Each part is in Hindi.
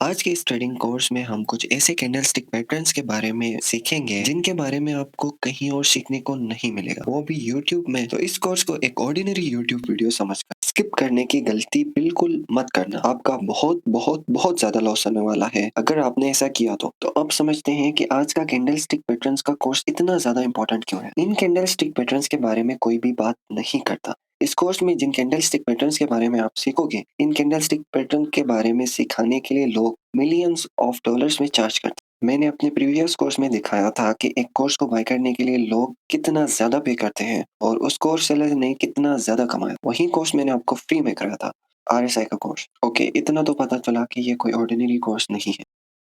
आज के इस ट्रेडिंग कोर्स में हम कुछ ऐसे कैंडलस्टिक पैटर्न्स के बारे में सीखेंगे जिनके बारे में आपको कहीं और सीखने को नहीं मिलेगा, वो भी यूट्यूब में। तो इस कोर्स को एक ऑर्डिनरी यूट्यूब वीडियो समझकर स्किप करने की गलती बिल्कुल मत करना। आपका बहुत बहुत बहुत ज्यादा लॉस होने वाला है अगर आपने ऐसा किया तो अब समझते हैं कि आज का कैंडलस्टिक पैटर्न्स का कोर्स इतना ज्यादा इंपॉर्टेंट क्यों है। इन कैंडलस्टिक पैटर्न्स के बारे में कोई भी बात नहीं करता। इस कोर्स में जिन कैंडलस्टिक पैटर्न्स के बारे में आप सीखोगे, इन कैंडलस्टिक पैटर्न के बारे में सिखाने के लिए लोग मिलियंस ऑफ डॉलर्स में चार्ज करते हैं। मैंने अपने प्रीवियस कोर्स में दिखाया था कि एक कोर्स को बाय करने के लिए लोग कितना ज्यादा पे करते हैं और उस कोर्स सेलर ने कितना ज्यादा कमाया। वही कोर्स मैंने आपको फ्री में कराया था, RSI का कोर्स। ओके, इतना तो पता चला कि ये कोई ऑर्डिनरी कोर्स नहीं है।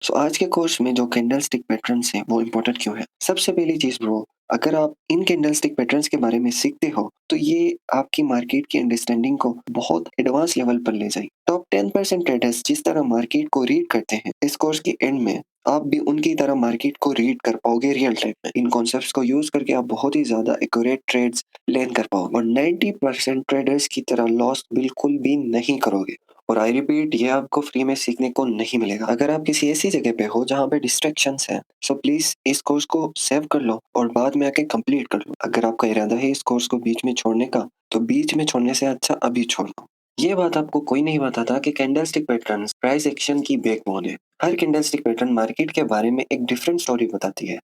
सो आज के कोर्स में जो कैंडलस्टिक पैटर्न्स हैं वो इम्पोर्टेंट क्यों है। सबसे पहली चीज ब्रो, अगर आप इन कैंडलस्टिक पैटर्न्स के बारे में सीखते हो तो ये आपकी मार्केट की अंडरस्टैंडिंग को बहुत एडवांस लेवल पर ले जाए। टॉप 10% ट्रेडर्स जिस तरह मार्केट को रीड करते हैं, इस कोर्स के एंड में आप भी उनकी तरह मार्केट को रीड कर पाओगे रियल टाइम में। इन कॉन्सेप्ट्स को यूज करके आप बहुत ही ज्यादा एक्यूरेट ट्रेड्स लैंड कर पाओगे और 90% ट्रेडर्स की तरह लॉस बिल्कुल भी नहीं करोगे। और आई रिपीट, ये आपको फ्री में सीखने को नहीं मिलेगा। अगर आप किसी ऐसी जगह पे हो जहाँ पे डिस्ट्रैक्शंस हैं, सो प्लीज इस कोर्स को सेव कर लो और बाद में आके कंप्लीट कर लो। अगर आपका इरादा है इस कोर्स को बीच में छोड़ने का, तो बीच में छोड़ने से अच्छा अभी छोड़ दो। ये बात आपको कोई नहीं बताता कि कैंडलस्टिक पैटर्न्स प्राइस एक्शन की बैकबोन है। हर कैंडलस्टिक पैटर्न मार्केट के बारे में एक डिफरेंट स्टोरी बताती है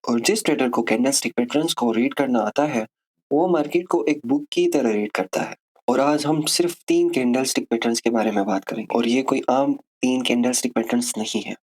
और जिस ट्रेडर को कैंडलस्टिक पैटर्न्स को रीड करना आता है, वो मार्केट को एक बुक की तरह रीड करता है। और आज हम सिर्फ 3 कैंडलस्टिक पैटर्न्स के बारे में बात करेंगे और ये कोई आम 3 कैंडलस्टिक पैटर्न्स नहीं है।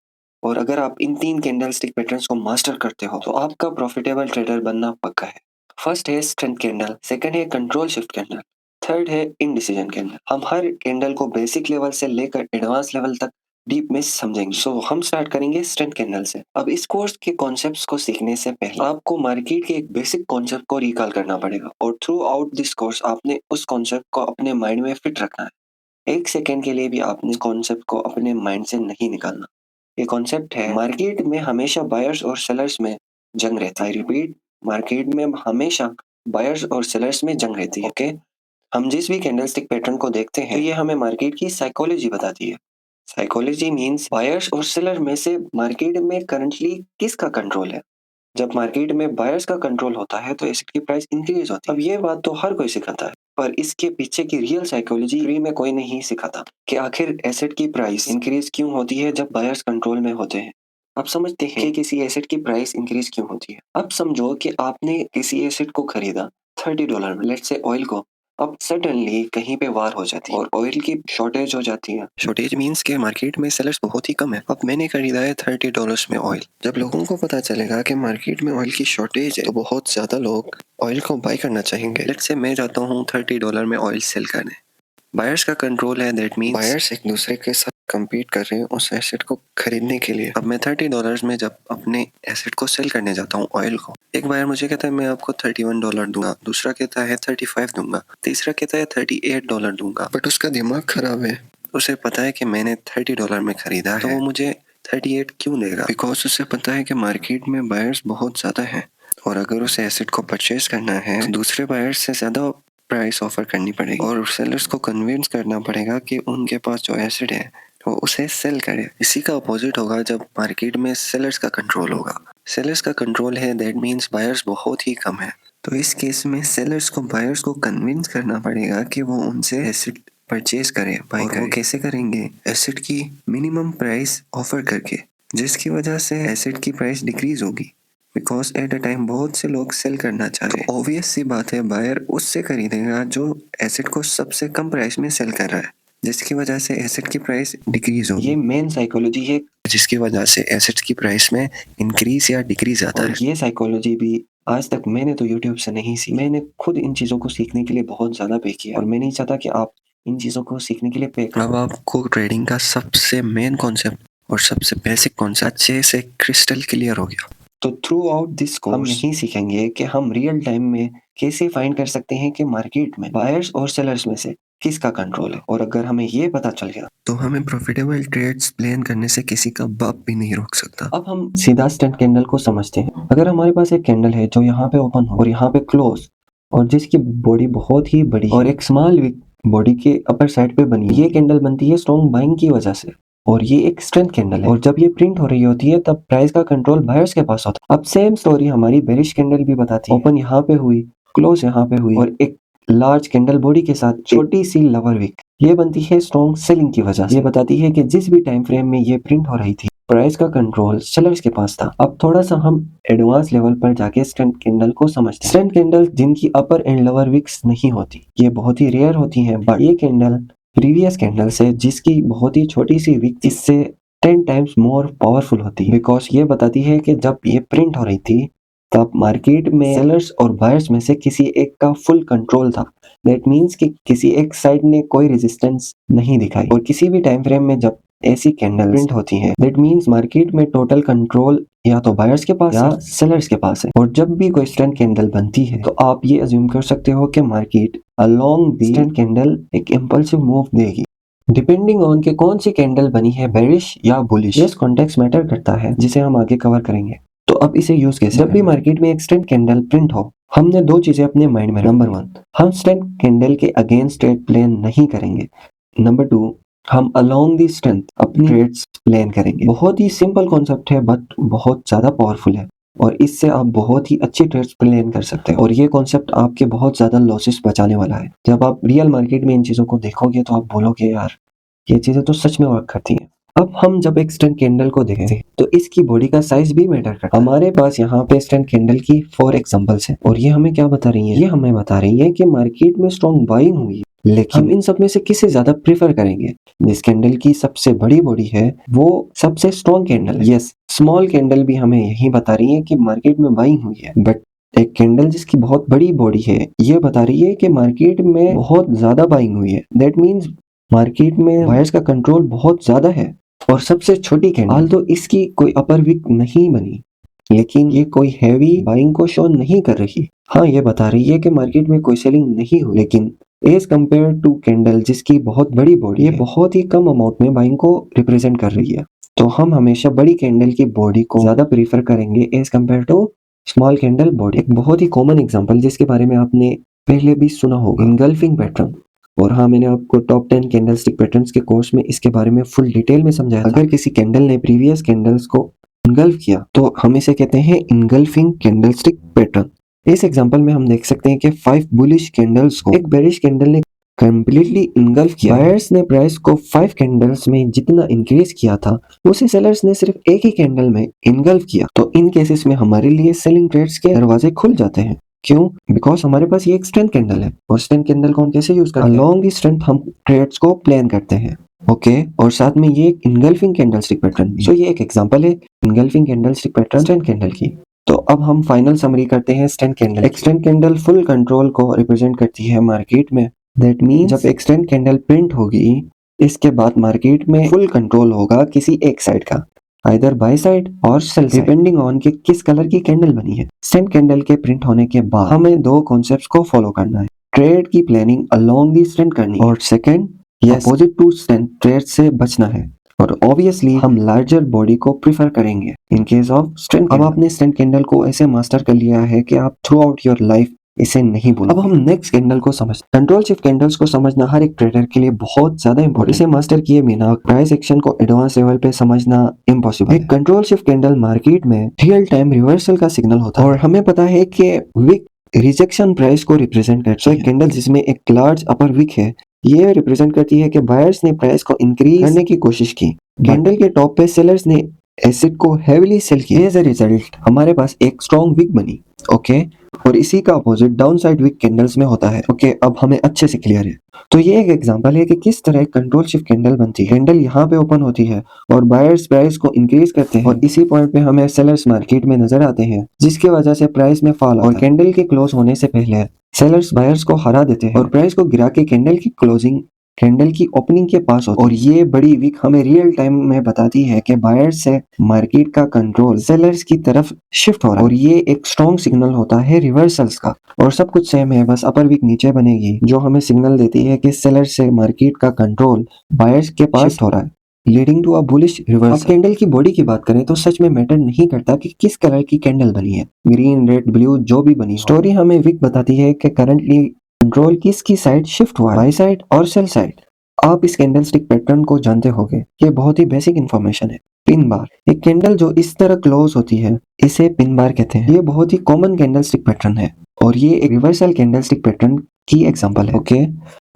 और अगर आप इन 3 कैंडलस्टिक पैटर्न्स को मास्टर करते हो तो आपका प्रॉफिटेबल ट्रेडर बनना पक्का है। फर्स्ट है स्ट्रेंथ कैंडल, सेकंड है कंट्रोल शिफ्ट कैंडल, थर्ड है इनडिसीजन कैंडल। हम हर कैंडल को बेसिक लेवल से लेकर एडवांस लेवल तक डीप में समझेंगे। सो हम स्टार्ट करेंगे स्ट्रेंथ कैंडल से। अब इस कोर्स के कॉन्सेप्ट्स को सीखने से पहले आपको मार्केट के एक बेसिक कॉन्सेप्ट को रिकॉल करना पड़ेगा और थ्रू आउट दिस कोर्स आपने उस कॉन्सेप्ट को अपने माइंड में फिट रखना है। एक सेकेंड के लिए भी आपने कॉन्सेप्ट को अपने माइंड से नहीं निकालना। ये कॉन्सेप्ट है, मार्केट में हमेशा बायर्स और सेलर्स में जंग रहता है। आई रिपीट, मार्केट में हमेशा बायर्स और सेलर्स में जंग रहती है। ओके, हम जिस भी कैंडलस्टिक पैटर्न को देखते हैं तो ये हमें मार्केट की साइकोलॉजी बताती है। साइकोलॉजी मींस बायर्स और सेलर में से मार्केट में करंटली किसका कंट्रोल है। जब मार्केट में बायर्स का कंट्रोल होता है तो एसेट की प्राइस इंक्रीज होती है। अब ये बात तो हर कोई सिखाता है, पर इसके पीछे की रियल साइकोलॉजी फ्री में कोई नहीं सिखाता कि आखिर एसेट की प्राइस इंक्रीज क्यों होती है जब बायर्स कंट्रोल में होते हैं। अब समझते हैं कि किसी एसेट की प्राइस इंक्रीज क्यों होती है। अब समझो कि आपने किसी एसेट को खरीदा $30 में, लेट्स से ऑयल को। अब सडनली कहीं पे वार हो जाती है और ऑयल की शॉर्टेज हो जाती है। शॉर्टेज मींस के मार्केट में सेलर्स बहुत ही कम है। अब मैंने खरीदा है $30 में ऑयल। जब लोगों को पता चलेगा कि मार्केट में ऑयल की शॉर्टेज है तो बहुत ज्यादा लोग ऑयल को बाय करना चाहेंगे। लेट्स से मैं जाता हूँ $30 में ऑयल सेल करने। बायर्स का कंट्रोल है, दैट मींस बायर्स एक दूसरे के साथ compete कर रहे हैं उस एसेट को खरीदने के लिए। अब मैं $30 में जब अपने एसेट को सेल करने जाता हूँ ऑयल को, एक बायर मुझे कहता है मैं आपको $31 दूंगा, दूसरा कहता है 35 दूंगा, तीसरा कहता है $38 दूंगा। बट उसका दिमाग खराब है, उसे पता है कि मैंने $30 में खरीदा है तो वो मुझे 38 क्यों देगा। बिकॉज उसे पता है कि मार्केट में बायर्स बहुत ज्यादा है और अगर उसे एसेट को परचेज करना है तो दूसरे बायर्स से ज्यादा प्राइस ऑफर करनी पड़ेगी और सेलर्स को कन्विंस करना पड़ेगा कि उनके पास जो एसेट है वो उसे सेल करे। इसी का अपोजिट होगा जब मार्केट में सेलर्स का कंट्रोल होगा। सेलर्स का कंट्रोल है, दैट मींस बायर्स बहुत ही कम है। तो इस केस में सेलर्स को बायर्स को कन्विंस करना पड़ेगा कि वो उनसे एसेट परचेज करे, बाय करे। वो कैसे करेंगे? एसेट की मिनिमम प्राइस ऑफर करके, जिसकी वजह से एसेट की प्राइस डिक्रीज होगी। बिकॉज एट अ टाइम बहुत से लोग सेल करना चाह रहे हैं। ऑब्वियस सी बात है, बायर उससे खरीदेगा जो एसेट को सबसे कम प्राइस में सेल कर रहा है, जिसकी वजह से एसेट की प्राइस डिक्रीज होगी। ये मेन साइकोलॉजी है जिसकी वजह से एसेट की प्राइस में इंक्रीज या डिक्रीज आता है। ये साइकोलॉजी भी आज तक मैंने तो यूट्यूब से नहीं सीखी। मैंने खुद इन चीजों को सीखने के लिए बहुत ज्यादा पे किया और मैं नहीं चाहता कि आप इन चीजों को सीखने के लिए पे करो। अब आपको ट्रेडिंग का सबसे मेन कॉन्सेप्ट और सबसे बेसिक कॉन्सेप्ट अच्छे से क्रिस्टल क्लियर हो गया। तो थ्रू आउट दिस कोर्स हम यही सीखेंगे कि हम रियल टाइम में कैसे फाइंड कर सकते हैं कि मार्केट में बायर्स और सेलर्स में से किसका कंट्रोल है। और अगर हमें ये पता चल गया तो हमें प्रॉफिटेबल ट्रेड्स प्लान करने से किसी का बाप भी नहीं रोक सकता। अब हम सीधा स्टैंड कैंडल को समझते हैं। अगर हमारे पास एक कैंडल है जो यहाँ पे ओपन हो और यहाँ पे क्लोज और जिसकी बॉडी बहुत ही बड़ी और एक स्मॉल विक बॉडी के अपर साइड पे बनी, ये कैंडल बनती है स्ट्रॉन्ग बाइंग की वजह से और ये एक स्ट्रेंथ कैंडल है और जब ये प्रिंट हो रही होती है तब प्राइस का कंट्रोल बायर्स के पास होता है। अब सेम स्टोरी हमारी बेरिश कैंडल भी बताती है। ओपन यहाँ पे हुई, क्लोज यहाँ पे हुई और एक लार्ज कैंडल बॉडी के साथ छोटी सी लोअर विक, ये बनती है स्ट्रॉन्ग सेलिंग की वजह से। ये बताती है कि जिस भी टाइम फ्रेम में ये प्रिंट हो रही थी प्राइस का कंट्रोल सेलर्स के पास था। अब थोड़ा सा हम एडवांस लेवल पर जाके स्ट्रेंथ कैंडल को समझते हैं। स्ट्रेंथ कैंडल जिनकी अपर एंड लोअर विक्स नहीं होती, ये बहुत ही रेयर होती हैं, बट ये कैंडल प्रीवियस कैंडल से जिसकी बहुत ही छोटी सी विक इससे 10 टाइम्स मोर पावरफुल होती है। बिकॉज ये बताती है कि जब ये प्रिंट हो रही थी तब मार्केट में सेलर्स और बायर्स में से किसी एक का फुल कंट्रोल था। दैट मीन्स कि किसी एक साइड ने कोई रेजिस्टेंस नहीं दिखाई। और किसी भी टाइम फ्रेम में जब ऐसी कैंडल प्रिंट होती है दैट मीन्स मार्केट में टोटल कंट्रोल या तो बायर्स के पास या सेलर्स के पास है। और जब भी कोई स्ट्रेंथ कैंडल बनती है तो आप ये अज्यूम कर सकते हो कि market along the strength candle एक इंपल्सिव मूव देगी, डिपेंडिंग ऑन कि कौन सी कैंडल बनी है, बेरिश या बुलिश। यस, कॉन्टेक्स्ट मैटर करता है जिसे हम आगे कवर करेंगे। तो अब इसे यूज कैसे? जब भी मार्केट में एक स्ट्रेंथ कैंडल प्रिंट हो, हमने दो चीजें अपने माइंड में। नंबर 1, हम स्ट्रेंथ कैंडल के अगेंस्ट ट्रेड प्लान नहीं करेंगे। नंबर 2, हम अलोंग दी स्ट्रेंथ अपनी ट्रेड्स प्लान करेंगे। बहुत ही सिंपल कॉन्सेप्ट है बट बहुत ज्यादा पावरफुल है और इससे आप बहुत ही अच्छी ट्रेड्स प्लान कर सकते हैं और ये कॉन्सेप्ट आपके बहुत ज्यादा लॉसेस बचाने वाला है। जब आप रियल मार्केट में इन चीजों को देखोगे तो आप बोलोगे यार ये चीजें तो सच में वर्क करती हैं। अब हम जब एक स्ट्रेंथ कैंडल को देखें तो इसकी बॉडी का साइज भी मैटर करता है। हमारे पास यहाँ पे स्ट्रेंथ कैंडल की 4 एग्जांपल्स हैं और ये हमें क्या बता रही है? ये हमें बता रही है कि मार्केट में स्ट्रॉन्ग बाइंग हुई है, लेकिन हम इन सब में से किसे ज्यादा प्रेफर करेंगे? जिस कैंडल की सबसे बड़ी बॉडी है वो सबसे स्ट्रॉन्ग कैंडल है। यस, स्मॉल कैंडल भी हमें यही बता रही है कि मार्केट में बाइंग हुई है, बट एक कैंडल जिसकी बहुत बड़ी बॉडी है ये बता रही है कि मार्केट में बहुत ज्यादा बाइंग हुई है। दैट मीन्स मार्केट में बायर्स का कंट्रोल बहुत ज्यादा है। और सबसे छोटी कैंडल तो इसकी कोई अपर विक नहीं बनी, लेकिन ये कोई हैवी बाइंग को शो नहीं कर रही। हाँ, ये बता रही है कि मार्केट में कोई सेलिंग नहीं हुई, लेकिन एज कंपेयर टू कैंडल जिसकी बहुत बड़ी बॉडी है, बहुत ही कम अमाउंट में बाइंग को रिप्रेजेंट कर रही है। तो हम हमेशा बड़ी कैंडल की बॉडी को ज्यादा प्रीफर करेंगे as compare to small candle body. एक बहुत ही कॉमन एग्जांपल जिसके बारे में आपने पहले भी सुना होगा, इनगल्फिंग पैटर्न। और हाँ, मैंने आपको टॉप 10 कैंडलस्टिक पैटर्न्स के कोर्स में इसके बारे में फुल डिटेल में समझाया था। अगर किसी कैंडल ने प्रीवियस कैंडल्स को इनगल्फ किया तो हम इसे कहते हैं इनगल्फिंग कैंडलस्टिक पैटर्न। इस एग्जांपल में हम देख सकते हैं कि 5 बुलिश कैंडल्स को एक बेरिश कैंडल ने कंप्लीटली इनगल्फ किया। बायर्स ने प्राइस को 5 कैंडल्स में जितना इंक्रीज किया था उसे सेलर्स ने सिर्फ एक ही कैंडल में इनगल्फ किया। तो इन केसेस में हमारे लिए सेलिंग ट्रेड्स के दरवाजे खुल जाते हैं। क्यों? बिकॉज हमारे पास ये एक स्ट्रेंथ कैंडल है और स्ट्रेंथ कैंडल को हम कैसे यूज करते हैं? अलोंग दी स्ट्रेंथ हम ट्रेड्स को प्लान करते हैं। ओके, और साथ में ये एक इनगल्फिंग कैंडलस्टिक पैटर्न भी। सो ये एक एग्जांपल है engulfing candlestick pattern strength candle की। तो अब हम फाइनल समरी करते हैं स्ट्रेंथ कैंडल। एक स्ट्रेंथ कैंडल फुल कंट्रोल को रिप्रेजेंट करती है मार्केट में। दैट मीन्स जब एक स्ट्रेंथ कैंडल प्रिंट होगी इसके बाद मार्केट में फुल कंट्रोल होगा किसी एक साइड का, आइदर बाय साइड और सेल साइड, डिपेंडिंग ऑन कि किस कलर की कैंडल बनी है। स्ट्रेंथ कैंडल के प्रिंट होने के बाद हमें दो कॉन्सेप्ट्स को फॉलो करना है। ट्रेड की प्लानिंग अलोंग दी स्ट्रेंथ करनी है और second opposite to strength trade से बचना है। और ऑब्वियसली हम लार्जर बॉडी को प्रीफर करेंगे इन केस ऑफ स्ट्रेंथ। अब आपने स्ट्रेंथ कैंडल को ऐसे मास्टर कर लिया है कि आप थ्रू आउट योर लाइफ इसे नहीं भूलो। अब हम नेक्स्ट कैंडल को समझ कंट्रोल शिफ्ट कैंडल्स को समझना हर एक ट्रेडर के लिए बहुत ज्यादा इंपॉर्टेंट। इसे मास्टर किए बिना प्राइस एक्शन को एडवांस लेवल पे समझना इम्पॉसिबल। एक कंट्रोल शिफ्ट कैंडल मार्केट में रियल टाइम रिवर्सल का सिग्नल होता है और हमें पता है कि विक रिजेक्शन प्राइस को रिप्रेजेंट करता है। कैंडल जिसमें एक लार्ज अपर विक है ये रिप्रेजेंट करती है कि बायर्स ने प्राइस को इंक्रीज करने की कोशिश की। कैंडल के टॉप पे सेलर्स ने एसेट को हेवीली सेल किया। एज अ रिजल्ट हमारे पास एक स्ट्रॉन्ग विक बनी। ओके, और इसी का opposite down side wick candles में होता है। ओके, अब हमें अच्छे से क्लियर है। तो ये एक एग्जांपल है कि किस तरह कंट्रोल शिफ्ट कैंडल बनती है। कैंडल यहाँ पे ओपन होती है और बायर्स प्राइस को इंक्रीज करते हैं और इसी पॉइंट पे हमें सेलर्स मार्केट में नजर आते हैं जिसकी वजह से प्राइस में फॉल और कैंडल के क्लोज होने से पहले सेलर्स बायर्स को हरा देते हैं और प्राइस को गिरा के कैंडल की क्लोजिंग कैंडल की ओपनिंग के पास होती है। और ये बड़ी वीक हमें रियल टाइम में बताती है कि बायर्स से मार्केट का कंट्रोल सेलर्स की तरफ शिफ्ट हो रहा है और ये एक स्ट्रॉन्ग सिग्नल होता है रिवर्सल्स का। और सब कुछ सेम है, बस अपर वीक नीचे बनेगी जो हमें सिग्नल देती है कि सेलर्स से मार्केट का कंट्रोल बायर्स के पास हो रहा है, leading to a bullish reversal. अब कैंडल की बॉडी की बात करें तो सच में मैटर नहीं करता कि किस कलर की कैंडल बनी है, ग्रीन रेड ब्लू जो भी बनी। स्टोरी हमें विक बताती है कि करंटली कंट्रोल किसकी साइड शिफ्ट हुआ है, बाय साइड और सेल साइड। आप इस कैंडलस्टिक पैटर्न को जानते होंगे, ये बहुत ही बेसिक इन्फॉर्मेशन है। पिन बार, एक कैंडल जो इस तरह क्लोज होती है इसे पिन बार कहते हैं। ये बहुत ही कॉमन कैंडलस्टिक पैटर्न है और ये एक रिवर्सल कैंडलस्टिक पैटर्न की एग्जांपल है। ओके,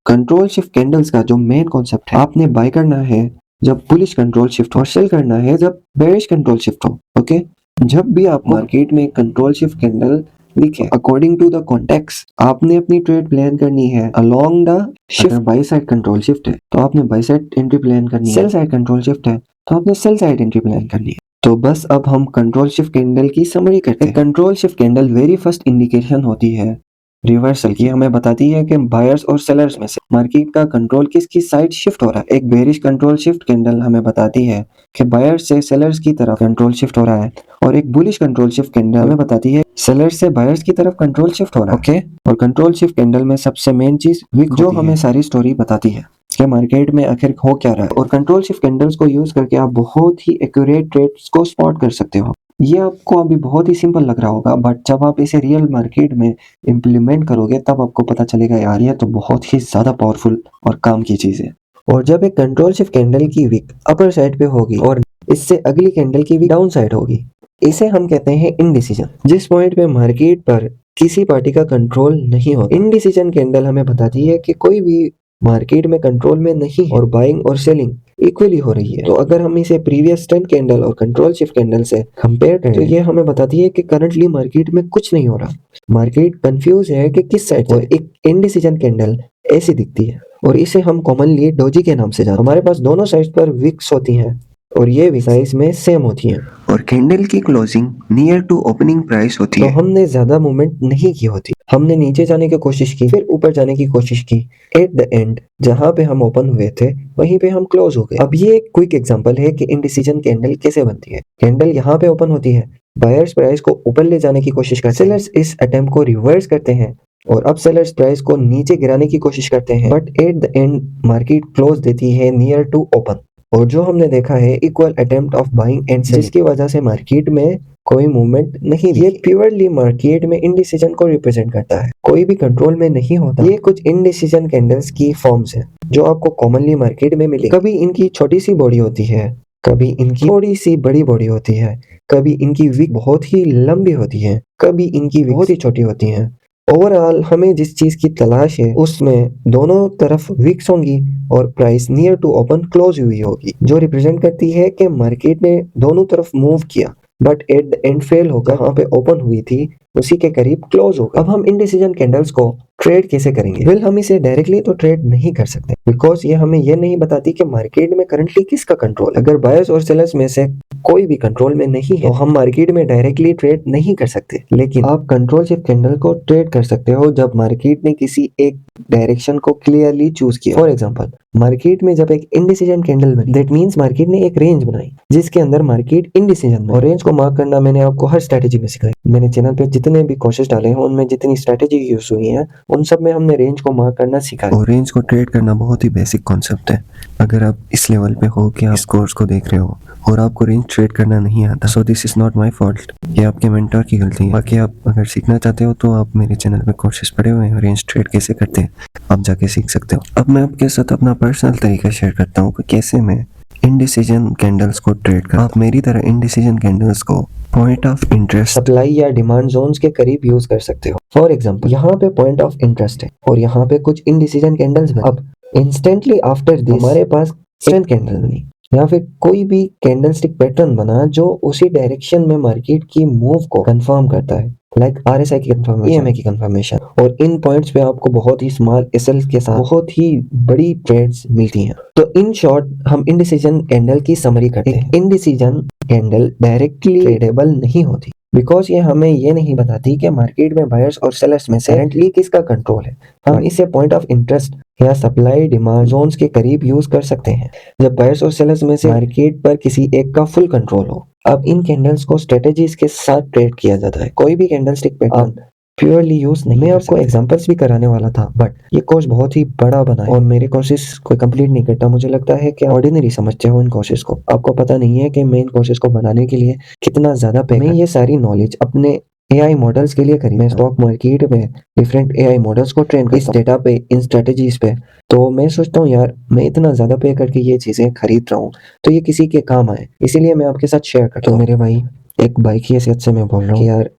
कंट्रोल शिफ्ट कैंडल्स का जो मेन कॉन्सेप्ट है, आपने बाय करना है जब बुलिश कंट्रोल शिफ्ट और सेल करना है जब बेरिश कंट्रोल शिफ्ट हो। ओके, जब भी आप मार्केट में कंट्रोल शिफ्ट कैंडल लिखे अकॉर्डिंग टू द कॉन्टेक्स्ट, आपने अपनी ट्रेड प्लान करनी है along the shift. By side control shift है तो आपने बाई साइड एंट्री प्लान करनी है, सेल साइड कंट्रोल शिफ्ट है तो आपने सेल साइड एंट्री प्लान करनी है। तो बस अब हम कंट्रोल शिफ्ट कैंडल की समरी करते हैं। Control shift candle very first indication होती है रिवर्सल की, हमें बताती है कि बायर्स और सेलर्स में से मार्केट का कंट्रोल किसकी साइड शिफ्ट हो रहा है। एक बेरिश कंट्रोल शिफ्ट कैंडल हमें बताती है कि बायर्स से सेलर्स की तरफ कंट्रोल शिफ्ट हो रहा है और एक बुलिश कंट्रोल शिफ्ट कैंडल हमें बताती है सेलर्स से बायर्स की तरफ कंट्रोल शिफ्ट हो रहा है। ओके, और कंट्रोल शिफ्ट कैंडल में सबसे मेन चीज विक जो हमें सारी स्टोरी बताती है कि मार्केट में आखिर हो क्या रहा है। और कंट्रोल शिफ्ट कैंडल्स को यूज करके आप बहुत ही एक्यूरेट ट्रेड्स को स्पॉट कर सकते हो। ये आपको अभी बहुत ही सिंपल लग रहा होगा, बट जब आप इसे रियल मार्केट में इम्प्लीमेंट करोगे तब आपको पता चलेगा यार ये तो बहुत ही ज्यादा पावरफुल और काम की चीज है। और जब एक कंट्रोल शिफ्ट कैंडल की विक अपर साइड पे होगी और इससे अगली कैंडल की विक डाउन साइड होगी, इसे हम कहते हैं इनडिसीजन। जिस पॉइंट पे मार्केट पर किसी पार्टी का कंट्रोल नहीं होता, इनडिसीजन कैंडल हमें बताती है कि कोई भी मार्केट में कंट्रोल में नहीं है और बाइंग और सेलिंग इक्वली हो रही है। तो अगर हम इसे प्रीवियस ट्रेंड कैंडल और कंट्रोल शिफ्ट कैंडल से कंपेयर करें तो ये हमें बताती है कि करंटली मार्केट में कुछ नहीं हो रहा, मार्केट कंफ्यूज है कि किस साइड। और एक इनडिसीजन कैंडल ऐसी दिखती है और इसे हम कॉमनली डोजी के नाम से जानते हैं। हमारे पास दोनों साइड पर विक्स होती हैं और ये भी साइज में सेम होती हैं और कैंडल की closing near to opening price होती है। तो हमने ज्यादा मूवमेंट नहीं की होती, हमने नीचे जाने की कोशिश की फिर ऊपर जाने की कोशिश की, एट द एंड जहां पे हम ओपन हुए थे वहीं पे हम क्लोज हो गए। अब ये एक क्विक एग्जांपल है कि इनडिसीजन कैंडल कैसे बनती है। कैंडल यहाँ पे ओपन होती है, बायर्स प्राइस को ऊपर ले जाने की कोशिश करते हैं, सेलर्स इस अटेम्प्ट को रिवर्स करते हैं और अब सेलर्स प्राइस को नीचे गिराने की कोशिश करते हैं, but at the end market close देती है नियर टू ओपन। और जो हमने देखा है equal attempt of buying and selling, जिसकी वजह से मार्केट में कोई मूवमेंट नहीं। ये प्योरली मार्केट में इनडिसीजन को रिप्रेजेंट करता है, कोई भी कंट्रोल में नहीं होता। ये कुछ इनडिसीजन कैंडल्स की फॉर्म्स हैं जो आपको कॉमनली मार्केट में मिले। कभी इनकी छोटी सी बॉडी होती है, कभी इनकी थोड़ी सी बड़ी बॉडी होती है, कभी इनकी विक बहुत ही लंबी होती है, कभी इनकी बहुत ही छोटी होती है। ओवरऑल हमें जिस चीज की तलाश है उसमें दोनों तरफ विक्स होंगी और price near to open close हुई होगी, जो रिप्रेजेंट करती है कि मार्केट ने दोनों तरफ मूव किया but at the end fail होगा, जहां पे ओपन हुई थी उसी के करीब क्लोज होगा। अब हम इनडिसीजन कैंडल्स को ट्रेड कैसे करेंगे? वेल हम इसे डायरेक्टली तो ट्रेड नहीं कर सकते बिकॉज ये हमें ये नहीं बताती कि मार्केट में करंटली किसका कंट्रोल। अगर बायर्स और सेलर्स में से कोई भी कंट्रोल में नहीं है तो हम मार्केट में डायरेक्टली ट्रेड नहीं कर सकते। लेकिन आप कंट्रोल शिफ्ट कैंडल को ट्रेड कर सकते हो जब मार्केट ने किसी एक डायरेक्शन को क्लियरली चूज किया। फॉर एग्जांपल, मार्केट में जब एक इनडिसीजन कैंडल बनी, दैट मींस मार्केट ने एक रेंज बनाई जिसके अंदर मार्केट इनडिसीजन में। और रेंज को मार्क करना मैंने आपको हर स्ट्रेटेजी में सिखाई। मैंने चैनल पे जितने भी कोर्सेज डाले हैं उनमें जितनी स्ट्रेटेजी यूज हुई है उन सब में हमने रेंज को मार्क करना सिखाया। और रेंज को ट्रेड करना बहुत ही बेसिक कॉन्सेप्ट है। अगर आप इस लेवल पे हो कि आप इस कोर्स को देख रहे हो और आपको रेंज ट्रेड करना नहीं आता, so this is not my fault, ये आपके मेंटर की गलती है। बाकी आप अगर सीखना चाहते हो तो आप मेरे चैनल पे कोर्सेज पढ़े हुए हैं, रेंज ट्रेड कैसे करते हैं आप जाके सीख सकते हो। अब मैं आपके साथ अपना पर्सनल तरीका शेयर करता हूँ कि कैसे मैं इनडिसीजन कैंडल्स को ट्रेड करता हूं। आप मेरी तरह इनडिसीजन कैंडल्स को पॉइंट ऑफ इंटरेस्ट, सप्लाई या डिमांड जोन्स के करीब यूज कर सकते हो। फॉर एग्जांपल, यहाँ पे पॉइंट ऑफ इंटरेस्ट है और यहाँ पे कुछ इनडिसीजन कैंडल्स बने। अब इंस्टेंटली आफ्टर दिस हमारे पास इंस्टेंट कैंडल बनी या फिर कोई भी कैंडलस्टिक पैटर्न बना जो उसी डायरेक्शन में मार्केट की मूव को कंफर्म करता है, लाइक आरएसआई की कंफर्मेशन, ईएमए की कंफर्मेशन। और इन पॉइंट्स पे आपको बहुत ही स्मॉल एसएल के साथ बहुत ही बड़ी ट्रेड्स मिलती हैं। तो इन शॉर्ट हम इनडिसीजन कैंडल की समरी करते हैं। इनडिसीजन कैंडल डायरेक्टली ट्रेडेबल नहीं होती बिकॉज ये हमें ये नहीं बताती कि मार्केट में बायर्स और सेलर्स में से करंटली किसका कंट्रोल है। हम इसे पॉइंट ऑफ इंटरेस्ट या सप्लाई डिमांड जोन्स के करीब यूज कर सकते हैं जब बायर्स और सेलर्स में से मार्केट पर किसी एक का फुल कंट्रोल हो। अब इन कैंडल्स को स्ट्रेटेजीज के साथ ट्रेड किया जाता है, कोई भी कैंडलस्टिक पैटर्न प्योरली यूज नहीं। मैं आपको एग्जांपल्स भी कराने वाला था बट ये कोर्स बहुत ही बड़ा बना है और मेरे कोर्सेज कोई कंप्लीट नहीं करता। मुझे लगता है कि ऑर्डिनरी समझते हो इन कोर्सेज को, आपको पता नहीं है कि मैं इन कोर्सेज को बनाने के लिए कितना ज्यादा पे। मैं ये सारी नॉलेज अपने एआई मॉडल्स के लिए करी। मैं स्टॉक मार्केट में डिफरेंट एआई मॉडल्स को ट्रेन करता हूं, इस डेटा पे, इन स्ट्रेटजीज पे। तो मैं सोचता हूँ यार, मैं इतना ज़्यादा पे करके ये चीज़ें खरीद रहा हूँ, तो ये किसी के काम आए, इसीलिए मैं आपके साथ शेयर करता हूँ। तो मेरे भाई, एक भाई की हैसियत से मैं बोल रहा हूँ कि यार,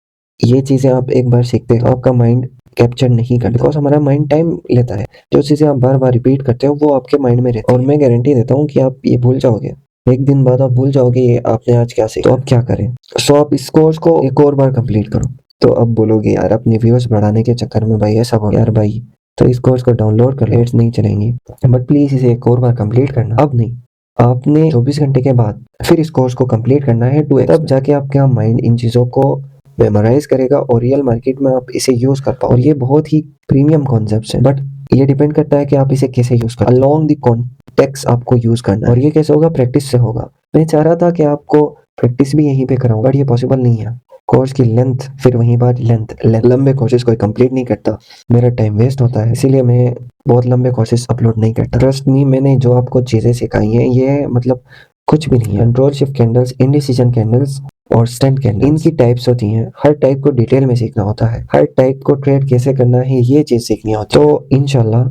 ये चीज़ें आप एक बार सीखते हो, आपका माइंड कैप्चर नहीं करता, बिकॉज हमारा माइंड टाइम लेता है। जो चीज़ें आप बार बार रिपीट करते हो वो आपके माइंड में रहती है, और मैं गारंटी देता हूँ कि आप ये भूल जाओगे। एक दिन बाद आप भूल जाओगे ये आपने आज क्या सीखा। तो अब क्या करें? सो आप इस कोर्स को एक और बार कंप्लीट करो। तो अब बोलोगे यार, अपनी व्यूज बढ़ाने के चक्कर में भाई ऐसा बोल। यार भाई, तो इस कोर्स को डाउनलोड कर लो, एड्स नहीं चलेंगी, बट प्लीज इसे एक और बार कंप्लीट करना। अब नहीं, आपने 24 घंटे के बाद फिर इस कोर्स को कंप्लीट करना है 2x, तब जाके आपका माइंड इन चीज़ों को मेमोराइज करेगा और रियल मार्केट में आप इसे यूज कर पाओ। और ये बहुत ही प्रीमियम कॉन्सेप्ट है, बट ये डिपेंड करता है कि आप इसे कैसे यूज करते हो। अलोंग द कॉन्टेक्स्ट आपको यूज करना है, और ये कैसे होगा? प्रैक्टिस से होगा। मैं चाह रहा था कि आपको प्रैक्टिस भी यहीं पे कराऊं, बट ये पॉसिबल नहीं है। कोर्स की लेंथ, फिर वहीं बात लेंथ, लंबे कोर्सेज कोई कंप्लीट नहीं करता, मेरा टाइम वेस्ट होता है, इसीलिए मैं बहुत लंबे कोर्सेज अपलोड नहीं करता। ट्रस्ट मी, मैंने जो आपको चीज़ें सिखाई हैं ये मतलब कुछ भी नहीं है। Control shift candles, indecision candles और स्टैंड कैंडल्स, इनकी टाइप्स होती हैं। हर टाइप को डिटेल में सीखना होता है, हर टाइप को ट्रेड कैसे करना है ये चीज़ सीखनी होती है। तो इंशाल्लाह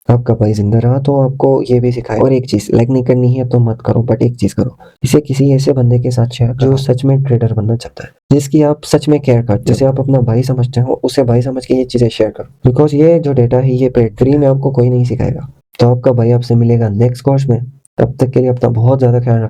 आपका भाई जिंदा रहा तो आपको ये भी सिखाए। और एक चीज, लाइक नहीं करनी है तो मत करो, बट एक चीज करो, इसे किसी ऐसे बंदे के साथ शेयर करो जो सच में ट्रेडर बनना चाहता है, जिसकी आप सच में केयर करते हो, जैसे आप अपना भाई समझते हो, उसे भाई समझ के ये चीजें शेयर करो। बिकॉज ये जो डेटा है ये फ्री में आपको कोई नहीं सिखाएगा। तो आपका भाई आपसे मिलेगा नेक्स्ट कोर्स में। तब तक के लिए अपना बहुत ज्यादा ख्याल रखना।